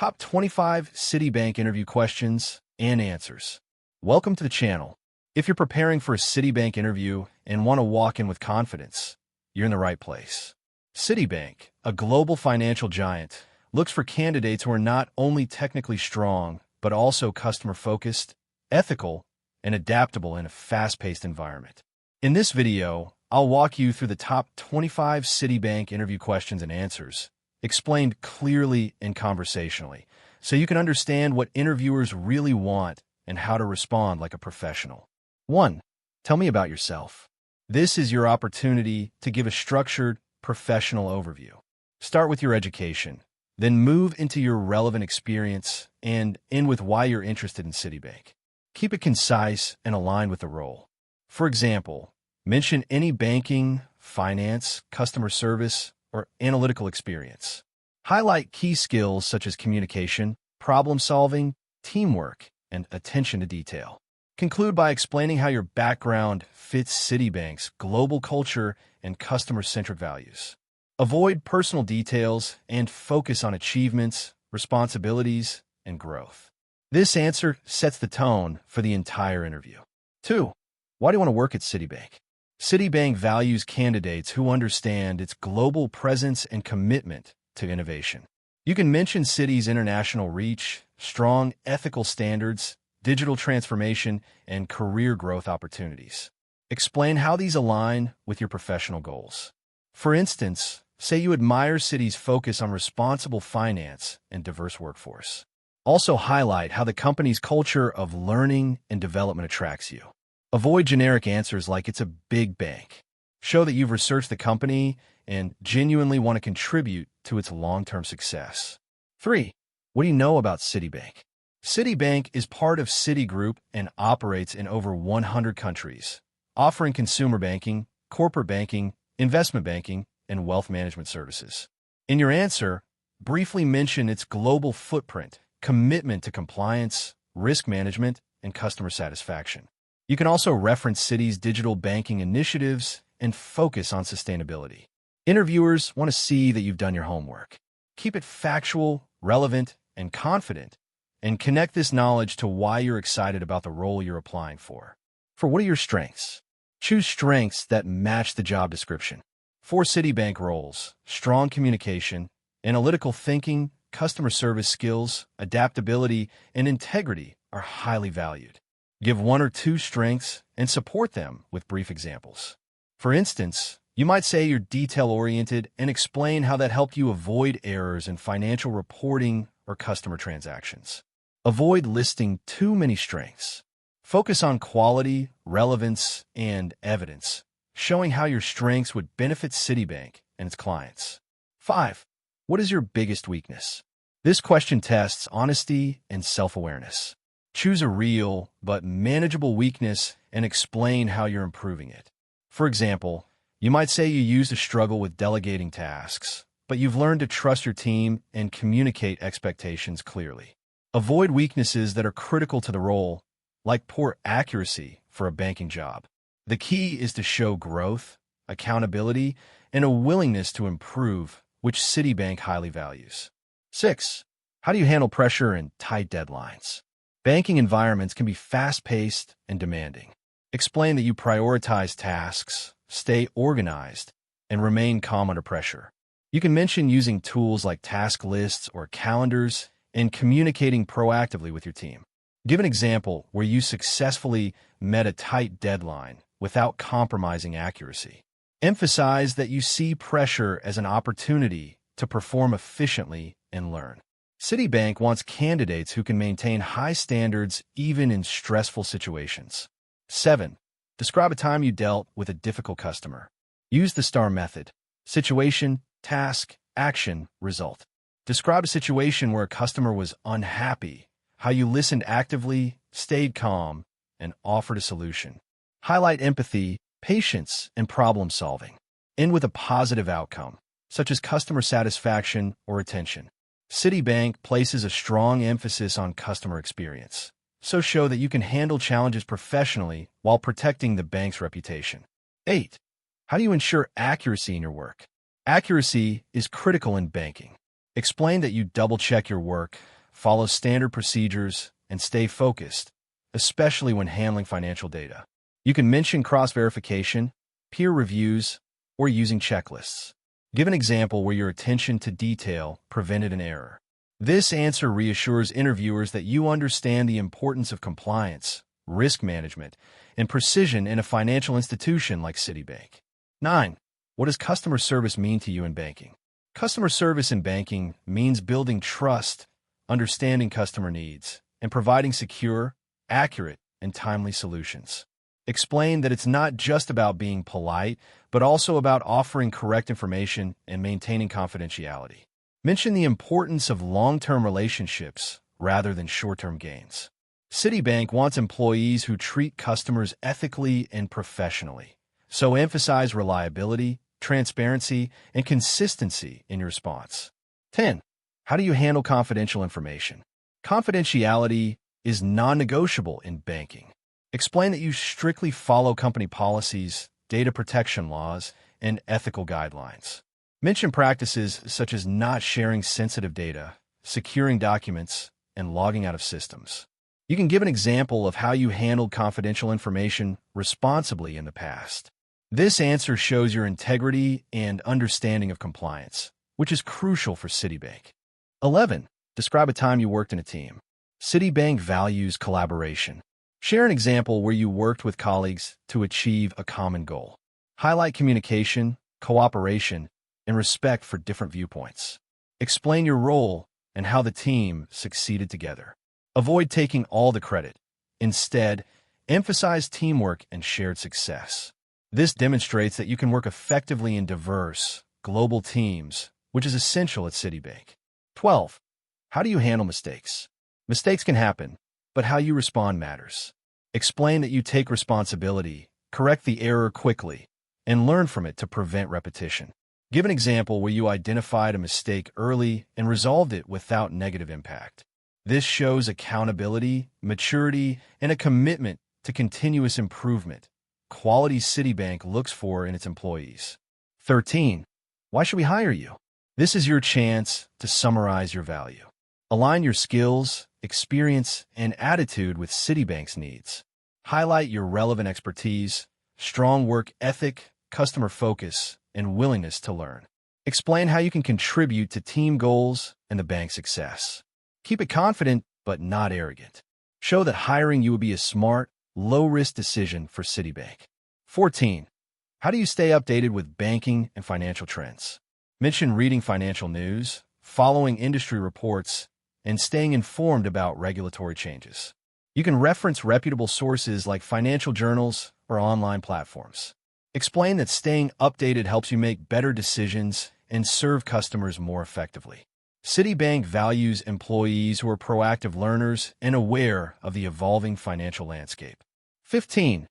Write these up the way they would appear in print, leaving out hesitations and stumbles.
Top 25 Citibank interview questions and answers. Welcome to the channel. If you're preparing for a Citibank interview and want to walk in with confidence, you're in the right place. Citibank, a global financial giant, looks for candidates who are not only technically strong, but also customer-focused, ethical, and adaptable in a fast-paced environment. In this video, I'll walk you through the top 25 Citibank interview questions and answers, explained clearly and conversationally, so you can understand what interviewers really want and how to respond like a professional. 1. Tell me about yourself. This is your opportunity to give a structured, professional overview. Start with your education, then move into your relevant experience and end with why you're interested in Citibank. Keep it concise and aligned with the role. For example, mention any banking, finance, customer service, or analytical experience. Highlight key skills such as communication, problem-solving, teamwork, and attention to detail. Conclude by explaining how your background fits Citibank's global culture and customer-centric values. Avoid personal details and focus on achievements, responsibilities, and growth. This answer sets the tone for the entire interview. 2. Why do you want to work at Citibank? Citibank values candidates who understand its global presence and commitment to innovation. You can mention Citi's international reach, strong ethical standards, digital transformation, and career growth opportunities. Explain how these align with your professional goals. For instance, say you admire Citi's focus on responsible finance and diverse workforce. Also highlight how the company's culture of learning and development attracts you. Avoid generic answers like it's a big bank. Show that you've researched the company and genuinely want to contribute to its long-term success. 3. What do you know about Citibank? Citibank is part of Citigroup and operates in over 100 countries, offering consumer banking, corporate banking, investment banking, and wealth management services. In your answer, briefly mention its global footprint, commitment to compliance, risk management, and customer satisfaction. You can also reference Citi's digital banking initiatives and focus on sustainability. Interviewers want to see that you've done your homework. Keep it factual, relevant, and confident, and connect this knowledge to why you're excited about the role you're applying for. What are your strengths? Choose strengths that match the job description. For Citibank roles, strong communication, analytical thinking, customer service skills, adaptability, and integrity are highly valued. Give 1 or 2 strengths and support them with brief examples. For instance, you might say you're detail-oriented and explain how that helped you avoid errors in financial reporting or customer transactions. Avoid listing too many strengths. Focus on quality, relevance, and evidence, showing how your strengths would benefit Citibank and its clients. 5. What is your biggest weakness? This question tests honesty and self-awareness. Choose a real but manageable weakness and explain how you're improving it. For example, you might say you used to struggle with delegating tasks, but you've learned to trust your team and communicate expectations clearly. Avoid weaknesses that are critical to the role, like poor accuracy for a banking job. The key is to show growth, accountability, and a willingness to improve, which Citibank highly values. 6. How do you handle pressure and tight deadlines? Banking environments can be fast-paced and demanding. Explain that you prioritize tasks, stay organized, and remain calm under pressure. You can mention using tools like task lists or calendars and communicating proactively with your team. Give an example where you successfully met a tight deadline without compromising accuracy. Emphasize that you see pressure as an opportunity to perform efficiently and learn. Citibank wants candidates who can maintain high standards even in stressful situations. 7. Describe a time you dealt with a difficult customer. Use the STAR method: situation, task, action, result. Describe a situation where a customer was unhappy, how you listened actively, stayed calm, and offered a solution. Highlight empathy, patience, and problem solving. End with a positive outcome, such as customer satisfaction or retention. Citibank places a strong emphasis on customer experience, so show that you can handle challenges professionally while protecting the bank's reputation. 8. How do you ensure accuracy in your work? Accuracy is critical in banking. Explain that you double-check your work, follow standard procedures, and stay focused, especially when handling financial data. You can mention cross-verification, peer reviews, or using checklists. Give an example where your attention to detail prevented an error. This answer reassures interviewers that you understand the importance of compliance, risk management, and precision in a financial institution like Citibank. 9. What does customer service mean to you in banking? Customer service in banking means building trust, understanding customer needs, and providing secure, accurate, and timely solutions. Explain that it's not just about being polite, but also about offering correct information and maintaining confidentiality. Mention the importance of long-term relationships rather than short-term gains. Citibank wants employees who treat customers ethically and professionally, so emphasize reliability, transparency, and consistency in your response. 10. How do you handle confidential information? Confidentiality is non-negotiable in banking. Explain that you strictly follow company policies, data protection laws, and ethical guidelines. Mention practices such as not sharing sensitive data, securing documents, and logging out of systems. You can give an example of how you handled confidential information responsibly in the past. This answer shows your integrity and understanding of compliance, which is crucial for Citibank. 11. Describe a time you worked in a team. Citibank values collaboration. Share an example where you worked with colleagues to achieve a common goal. Highlight communication, cooperation, and respect for different viewpoints. Explain your role and how the team succeeded together. Avoid taking all the credit. Instead, emphasize teamwork and shared success. This demonstrates that you can work effectively in diverse, global teams, which is essential at Citibank. 12. How do you handle mistakes? Mistakes can happen, but how you respond matters. Explain that you take responsibility, correct the error quickly, and learn from it to prevent repetition. Give an example where you identified a mistake early and resolved it without negative impact. This shows accountability, maturity, and a commitment to continuous improvement, quality Citibank looks for in its employees. 13. Why should we hire you? This is your chance to summarize your value. Align your skills, experience, and attitude with Citibank's needs. Highlight your relevant expertise, strong work ethic, customer focus, and willingness to learn. Explain how you can contribute to team goals and the bank's success. Keep it confident, but not arrogant. Show that hiring you would be a smart, low-risk decision for Citibank. 14. How do you stay updated with banking and financial trends? Mention reading financial news, following industry reports, and staying informed about regulatory changes. You can reference reputable sources like financial journals or online platforms. Explain that staying updated helps you make better decisions and serve customers more effectively. Citibank values employees who are proactive learners and aware of the evolving financial landscape. 15.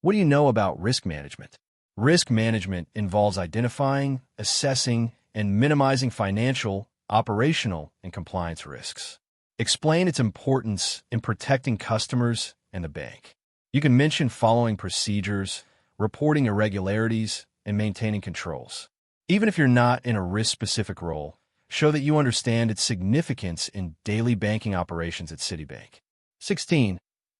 What do you know about risk management? Risk management involves identifying, assessing, and minimizing financial, operational, and compliance risks. Explain its importance in protecting customers and the bank. You can mention following procedures, reporting irregularities, and maintaining controls. Even if you're not in a risk-specific role, show that you understand its significance in daily banking operations at Citibank. 16.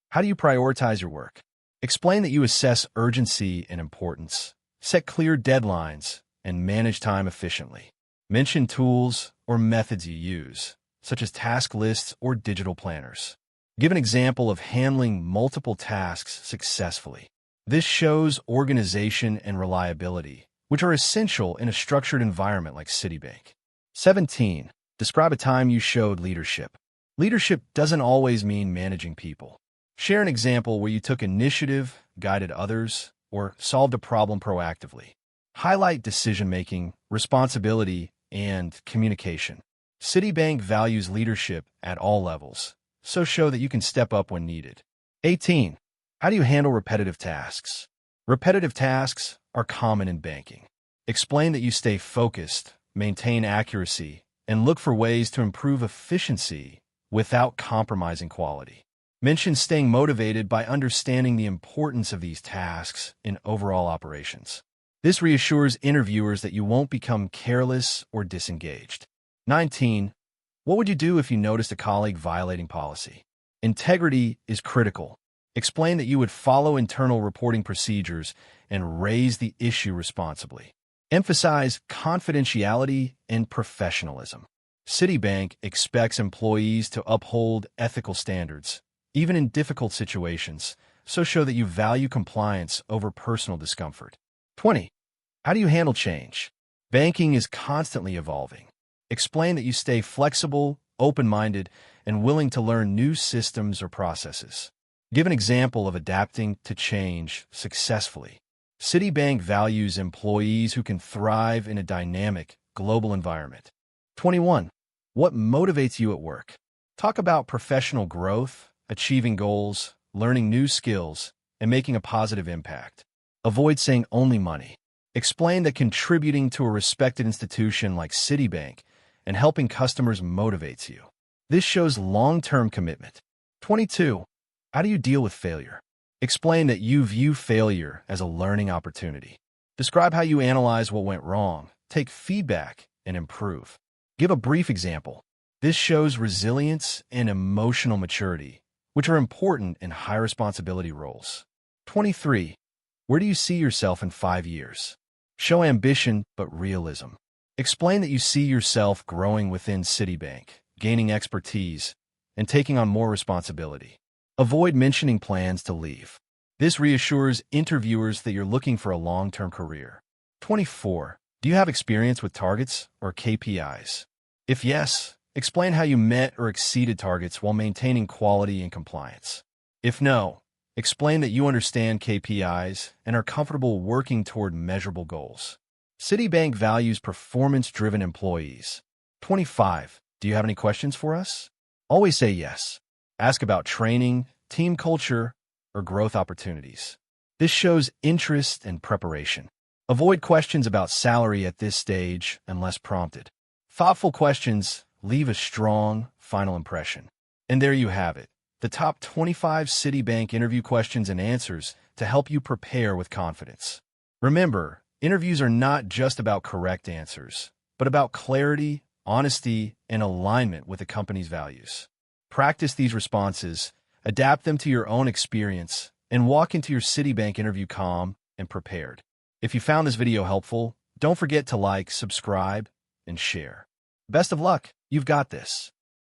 How do you prioritize your work? Explain that you assess urgency and importance, set clear deadlines, and manage time efficiently. Mention tools or methods you use, such as task lists or digital planners. Give an example of handling multiple tasks successfully. This shows organization and reliability, which are essential in a structured environment like Citibank. 17. Describe a time you showed leadership. Leadership doesn't always mean managing people. Share an example where you took initiative, guided others, or solved a problem proactively. Highlight decision-making, responsibility, and communication. Citibank values leadership at all levels, so show that you can step up when needed. 18. How do you handle repetitive tasks? Repetitive tasks are common in banking. Explain that you stay focused, maintain accuracy, and look for ways to improve efficiency without compromising quality. Mention staying motivated by understanding the importance of these tasks in overall operations. This reassures interviewers that you won't become careless or disengaged. 19. What would you do if you noticed a colleague violating policy? Integrity is critical. Explain that you would follow internal reporting procedures and raise the issue responsibly. Emphasize confidentiality and professionalism. Citibank expects employees to uphold ethical standards, even in difficult situations, so show that you value compliance over personal discomfort. 20. How do you handle change? Banking is constantly evolving. Explain that you stay flexible, open-minded, and willing to learn new systems or processes. Give an example of adapting to change successfully. Citibank values employees who can thrive in a dynamic, global environment. 21. What motivates you at work? Talk about professional growth, achieving goals, learning new skills, and making a positive impact. Avoid saying only money. Explain that contributing to a respected institution like Citibank and helping customers motivates you. This shows long-term commitment. 22. How do you deal with failure? Explain that you view failure as a learning opportunity. Describe how you analyze what went wrong, take feedback, and improve. Give a brief example. This shows resilience and emotional maturity, which are important in high-responsibility roles. 23. Where do you see yourself in 5 years? Show ambition but realism. Explain that you see yourself growing within Citibank, gaining expertise, and taking on more responsibility. Avoid mentioning plans to leave. This reassures interviewers that you're looking for a long-term career. 24. Do you have experience with targets or KPIs? If yes, explain how you met or exceeded targets while maintaining quality and compliance. If no, explain that you understand KPIs and are comfortable working toward measurable goals. Citibank values performance-driven employees. 25. Do you have any questions for us? Always say yes. Ask about training, team culture, or growth opportunities. This shows interest and preparation. Avoid questions about salary at this stage unless prompted. Thoughtful questions leave a strong final impression. And there you have it, the top 25 Citibank interview questions and answers to help you prepare with confidence. Remember, interviews are not just about correct answers, but about clarity, honesty, and alignment with the company's values. Practice these responses, adapt them to your own experience, and walk into your Citibank interview calm and prepared. If you found this video helpful, don't forget to like, subscribe, and share. Best of luck. You've got this.